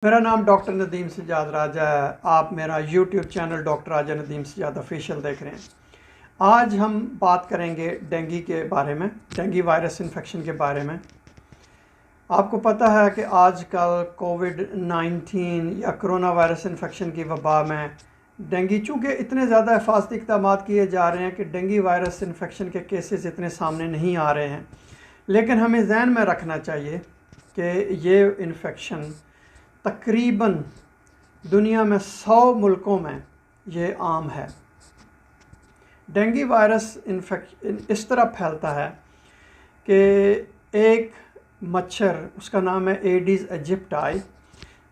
मेरा नाम डॉक्टर नदीम सज्जाद राजा है। आप मेरा यूट्यूब चैनल डॉक्टर राजा नदीम सज्जाद ऑफिशियल देख रहे हैं। आज हम बात करेंगे डेंगू के बारे में, डेंगू वायरस इन्फेक्शन के बारे में। आपको पता है कि आजकल कोविड-19 या कोरोना वायरस इन्फेक्शन की वबा में डेंगू, चूँकि इतने ज़्यादा हिफाजती इक़दाम किए जा रहे हैं कि डेंगू वायरस इन्फेक्शन के केसेस इतने सामने नहीं आ रहे हैं, लेकिन हमें ज़हन में रखना चाहिए कि ये इन्फेक्शन तकरीबन दुनिया में 100 मुल्कों में ये आम है। डेंगू वायरस इन्फेक्शन इस तरह फैलता है कि एक मच्छर, उसका नाम है एडिस एजिप्टाई,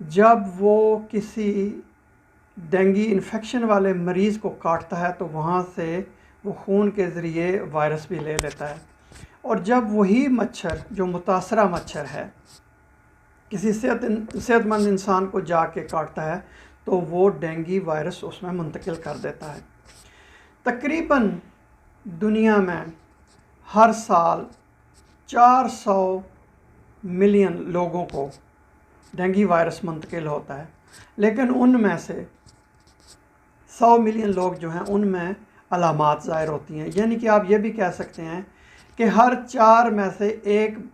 जब वो किसी डेंगू इन्फेक्शन वाले मरीज़ को काटता है तो वहाँ से वो खून के ज़रिए वायरस भी ले लेता है। और जब वही मच्छर, जो मुतासरा मच्छर है, किसी सेहतमंद इंसान को जाके काटता है तो वो डेंगू वायरस उसमें मुंतकिल कर देता है। तकरीबन दुनिया में हर साल 400 मिलियन लोगों को डेंगू वायरस मुंतकिल होता है, लेकिन उनमें से 100 मिलियन लोग जो हैं उनमें अलामात ज़ाहिर होती हैं। यानी कि आप ये भी कह सकते हैं कि हर 4 में से एक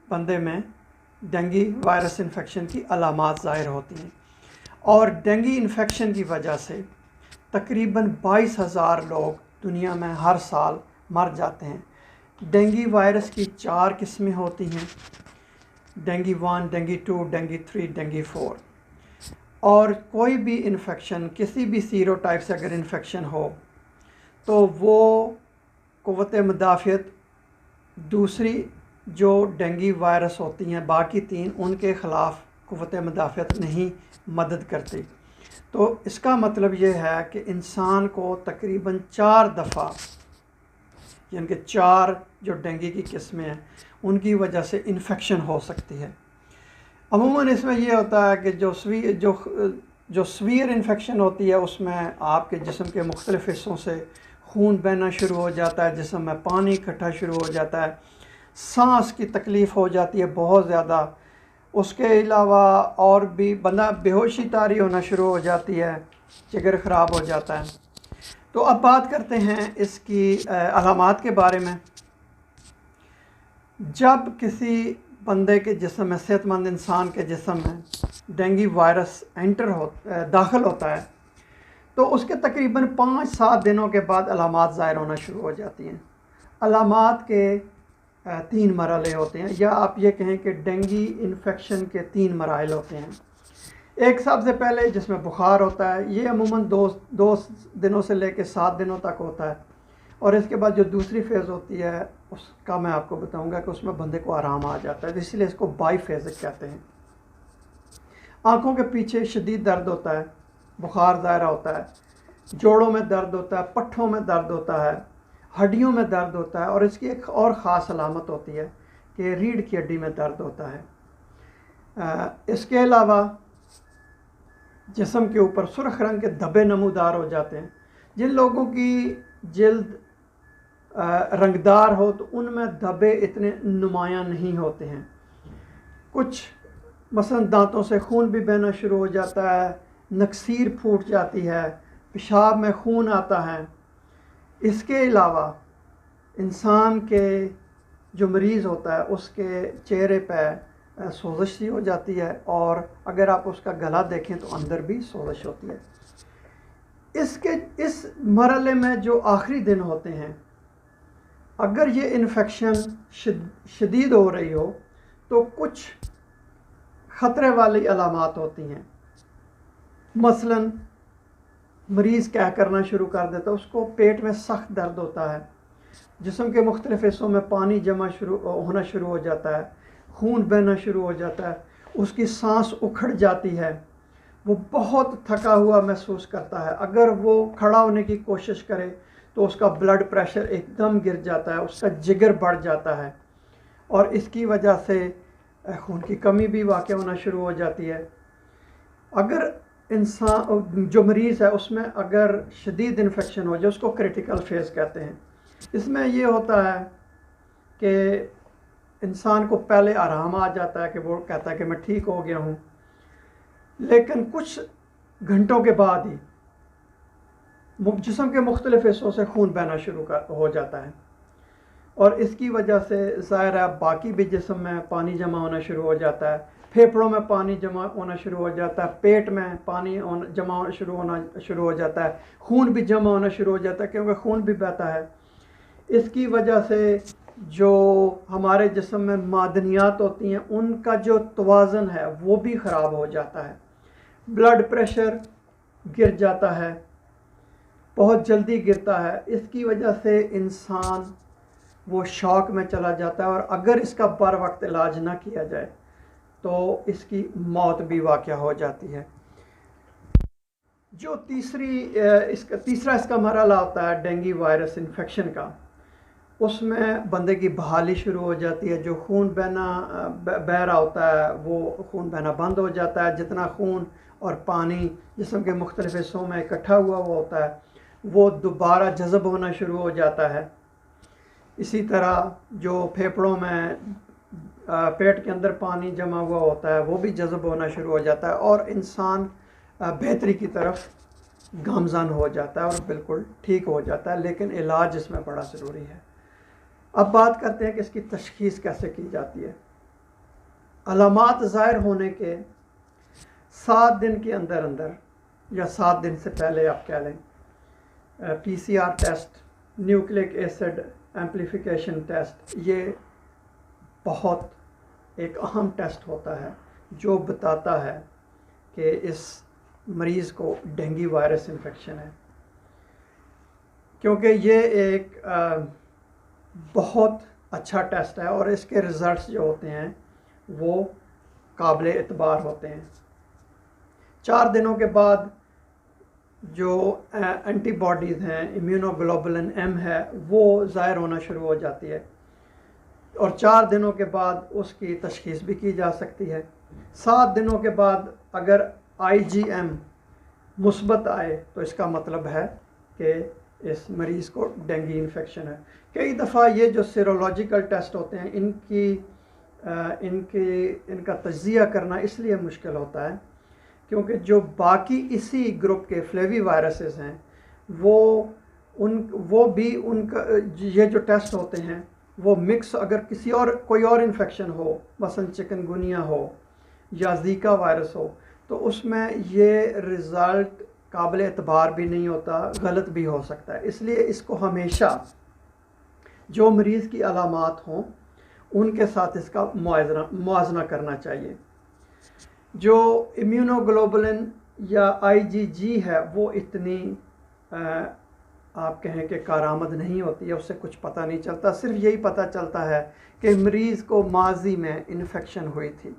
बंदे में डेंगू वायरस इन्फेक्शन की अलामात ज़ाहिर होती हैं। और डेंगू इन्फेक्शन की वजह से तकरीबन 22,000 लोग दुनिया में हर साल मर जाते हैं। डेंगू वायरस की 4 किस्में होती हैं: डेंगू 1, डेंगू 2, डेंगू 3, डेंगू 4। और कोई भी इन्फेक्शन, किसी भी सीरोटाइप से अगर इन्फेक्शन हो तो वो क़ुव्वत मुदाफ़ियत दूसरी जो डेंगू वायरस होती हैं, बाकी 3, उनके ख़िलाफ़ क़ुव्वत मुदाफ़ियत नहीं मदद करती। तो इसका मतलब ये है कि इंसान को तकरीबन 4 दफ़ा, यानी कि 4 जो डेंगू की किस्में हैं उनकी वजह से इन्फेक्शन हो सकती है। अमूमन इसमें यह होता है कि जो स्वीयर इन्फेक्शन होती है उसमें आपके जिस्म के मुख्तलिफ़ हिस्सों से खून बहना शुरू हो जाता है, जिस्म में पानी इकट्ठा शुरू हो जाता है, सांस की तकलीफ़ हो जाती है बहुत ज़्यादा। उसके अलावा और भी बंदा बेहोशी तारी होना शुरू हो जाती है, जिगर ख़राब हो जाता है। तो अब बात करते हैं इसकी अलामात के बारे में। जब किसी बंदे के जिस्म में, सेहतमंद इंसान के जिस्म में डेंगू वायरस दाखिल होता है तो उसके तकरीबन 5-7 दिनों के बाद अलामात ज़ाहिर होना शुरू हो जाती हैं। अलामात के 3 मरहले होते हैं, या आप ये कहें कि डेंगू इन्फेक्शन के 3 मराइल होते हैं। एक सबसे पहले जिसमें बुखार होता है, ये अमूमन 2 दिनों से लेकर 7 दिनों तक होता है। और इसके बाद जो दूसरी फेज़ होती है उसका मैं आपको बताऊंगा कि उसमें बंदे को आराम आ जाता है, इसलिए इसको बाईफेज़िक कहते हैं। आँखों के पीछे शदीद दर्द होता है, बुखार ज़ाहिर होता है, जोड़ों में दर्द होता है, पट्ठों में दर्द होता है, हड्डियों में दर्द होता है। और इसकी एक और ख़ास अलामत होती है कि रीढ़ की हड्डी में दर्द होता है। इसके अलावा जिस्म के ऊपर सुर्ख रंग के धब्बे नमूदार हो जाते हैं। जिन लोगों की जल्द रंगदार हो तो उनमें धब्बे इतने नुमायां नहीं होते हैं। कुछ मसलन दांतों से खून भी बहना शुरू हो जाता है, नक्सीर फूट जाती है, पेशाब में खून आता है। इसके अलावा इंसान के जो मरीज़ होता है उसके चेहरे पर सोजिश सी हो जाती है, और अगर आप उसका गला देखें तो अंदर भी सोजिश होती है। इस मरहले में जो आखिरी दिन होते हैं, अगर ये इन्फेक्शन शदीद हो रही हो तो कुछ ख़तरे वाली अलामात होती हैं। मसलन मरीज़ क्या करना शुरू कर देता है, उसको पेट में सख्त दर्द होता है, जिस्म के मुख्तलिफ़ हिस्सों में पानी जमा होना शुरू हो जाता है, खून बहना शुरू हो जाता है, उसकी सांस उखड़ जाती है, वो बहुत थका हुआ महसूस करता है। अगर वो खड़ा होने की कोशिश करे तो उसका ब्लड प्रेशर एकदम गिर जाता है, उसका जिगर बढ़ जाता है, और इसकी वजह से खून की कमी भी वाक़ होना शुरू हो जाती है। अगर इंसान जो मरीज़ है उसमें अगर शदीद इन्फेक्शन हो जाए, उसको क्रिटिकल फेज़ कहते हैं। इसमें ये होता है कि इंसान को पहले आराम आ जाता है कि वो कहता है कि मैं ठीक हो गया हूँ, लेकिन कुछ घंटों के बाद ही जिस्म के मुख्तलिफ हिस्सों से खून बहना शुरू हो जाता है, और इसकी वजह से ज़ाहिर है बाकी भी जिस्म में पानी जमा होना शुरू हो जाता है, फेफड़ों में पानी जमा होना शुरू हो जाता है, पेट में पानी जमा होना शुरू हो जाता है, खून भी जमा होना शुरू हो जाता है क्योंकि खून भी बहता है। इसकी वजह से जो हमारे जिस्म में मादनियात होती हैं उनका जो तवाज़ुन है वो भी ख़राब हो जाता है, ब्लड प्रेशर गिर जाता है, बहुत जल्दी गिरता है। इसकी वजह से इंसान वो शॉक में चला जाता है, और अगर इसका बर वक्त इलाज ना किया जाए तो इसकी मौत भी वाक़या हो जाती है। जो तीसरा इसका मरहला होता है डेंगू वायरस इन्फेक्शन का, उसमें बंदे की बहाली शुरू हो जाती है। जो खून बह रहा होता है वो खून बहना बंद हो जाता है। जितना खून और पानी जिस्म के मुख्तलिफ हिस्सों में इकट्ठा हुआ होता है वो दोबारा जज़ब होना शुरू हो जाता है। इसी तरह जो फेफड़ों में पेट के अंदर पानी जमा हुआ होता है वो भी जज़ब होना शुरू हो जाता है, और इंसान बेहतरी की तरफ गामज़न हो जाता है और बिल्कुल ठीक हो जाता है। लेकिन इलाज इसमें बड़ा ज़रूरी है। अब बात करते हैं कि इसकी तशख़ीस कैसे की जाती है। अलामात ज़ाहिर होने के 7 दिन के अंदर अंदर या 7 दिन से पहले आप कह लें, PCR test, nucleic acid amplification test, ये बहुत एक अहम टेस्ट होता है जो बताता है कि इस मरीज़ को डेंगू वायरस इन्फेक्शन है, क्योंकि ये एक बहुत अच्छा टेस्ट है और इसके रिज़ल्ट्स जो होते हैं वो काबिल एतबार होते हैं। 4 दिनों के बाद जो एंटीबॉडीज़ हैं, इम्यूनोग्लोबुलिन M है, वो ज़ाहिर होना शुरू हो जाती है, और 4 दिनों के बाद उसकी तशख़ीस भी की जा सकती है। 7 दिनों के बाद अगर IgM मुस्बत आए तो इसका मतलब है कि इस मरीज़ को डेंगू इन्फेक्शन है। कई दफ़ा ये जो सीरोलॉजिकल टेस्ट होते हैं इनका तज्ज़िया करना इसलिए मुश्किल होता है क्योंकि जो बाकी इसी ग्रुप के फ्लेवी वायरसेस हैं वो भी उनका ये जो टेस्ट होते हैं वो मिक्स, अगर कोई और इन्फेक्शन हो, मसलन चिकनगुनिया हो या ज़ीका वायरस हो, तो उसमें ये रिज़ल्ट काबिल एतबार भी नहीं होता, गलत भी हो सकता है। इसलिए इसको हमेशा जो मरीज़ की अलामात हों उनके साथ इसका मुआजना करना चाहिए। जो इम्यूनोग्लोबुलिन या IgG है वो इतनी आप कहें कि कारामद नहीं होती है, उससे कुछ पता नहीं चलता। सिर्फ यही पता चलता है कि मरीज़ को माजी में इन्फेक्शन हुई थी।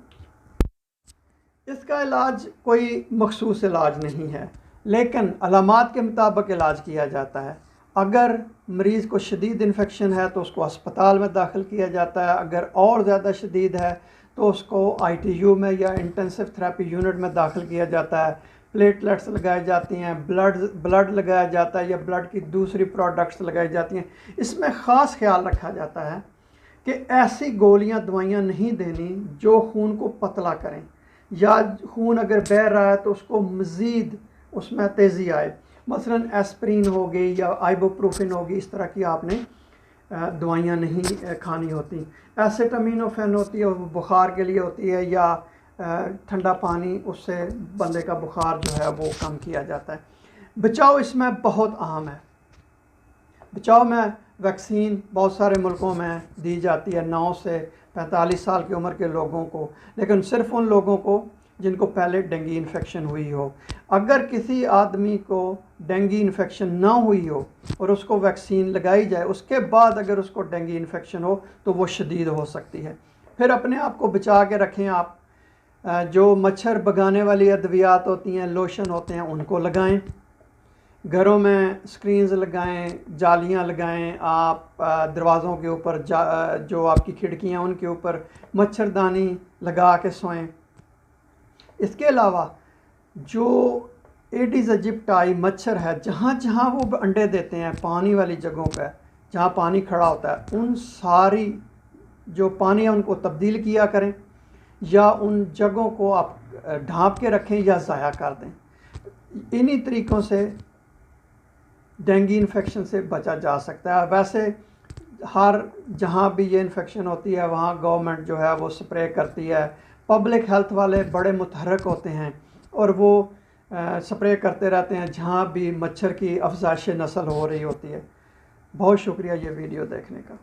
इसका इलाज कोई मखसूस इलाज नहीं है, लेकिन अलामात के मुताबिक इलाज किया जाता है। अगर मरीज़ को शदीद इन्फेक्शन है तो उसको अस्पताल में दाखिल किया जाता है। अगर और ज़्यादा शदीद है तो उसको ITU में या इंटेंसिव थेरेपी यूनिट में दाखिल किया जाता है। प्लेटलेट्स लगाई जाती हैं, ब्लड लगाया जाता है या ब्लड की दूसरी प्रोडक्ट्स लगाई जाती हैं। इसमें ख़ास ख्याल रखा जाता है कि ऐसी गोलियां दवाइयां नहीं देनी जो खून को पतला करें, या खून अगर बह रहा है तो उसको मज़ीद उसमें तेज़ी आए। मसलन एस्प्रिन होगी या आइबुप्रोफेन होगी, इस तरह की आपने दवाइयाँ नहीं खानी होती। एसिटामिनोफेन होती है, वो बुखार के लिए होती है, या ठंडा पानी, उससे बंदे का बुखार जो है वो कम किया जाता है। बचाव इसमें बहुत अहम है। बचाव में वैक्सीन बहुत सारे मुल्कों में दी जाती है 9 से 45 साल की उम्र के लोगों को, लेकिन सिर्फ उन लोगों को जिनको पहले डेंगू इन्फेक्शन हुई हो। अगर किसी आदमी को डेंगू इन्फेक्शन ना हुई हो और उसको वैक्सीन लगाई जाए, उसके बाद अगर उसको डेंगू इन्फेक्शन हो तो वो शदीद हो सकती है। फिर अपने आप को बचा के रखें। आप जो मच्छर भगाने वाली अद्वियात होती हैं, लोशन होते हैं, उनको लगाएं। घरों में स्क्रीन्स लगाएं, जालियां लगाएं। आप दरवाज़ों के ऊपर जो आपकी खिड़कियां उनके ऊपर मच्छरदानी लगा के सोएं। इसके अलावा जो एडिस एजिप्टाई मच्छर है, जहाँ जहाँ वो अंडे देते हैं पानी वाली जगहों पर, जहाँ पानी खड़ा होता है, उन सारी जो पानी है उनको तब्दील किया करें, या उन जगहों को आप ढाँप के रखें या ज़ाया कर दें। इन्हीं तरीक़ों से डेंगू इन्फेक्शन से बचा जा सकता है। वैसे हर जहाँ भी ये इन्फेक्शन होती है वहाँ गवर्नमेंट जो है वो स्प्रे करती है। पब्लिक हेल्थ वाले बड़े मुतहरक होते हैं और वो स्प्रे करते रहते हैं जहाँ भी मच्छर की अफजाइश नस्ल हो रही होती है। बहुत शुक्रिया ये वीडियो देखने का।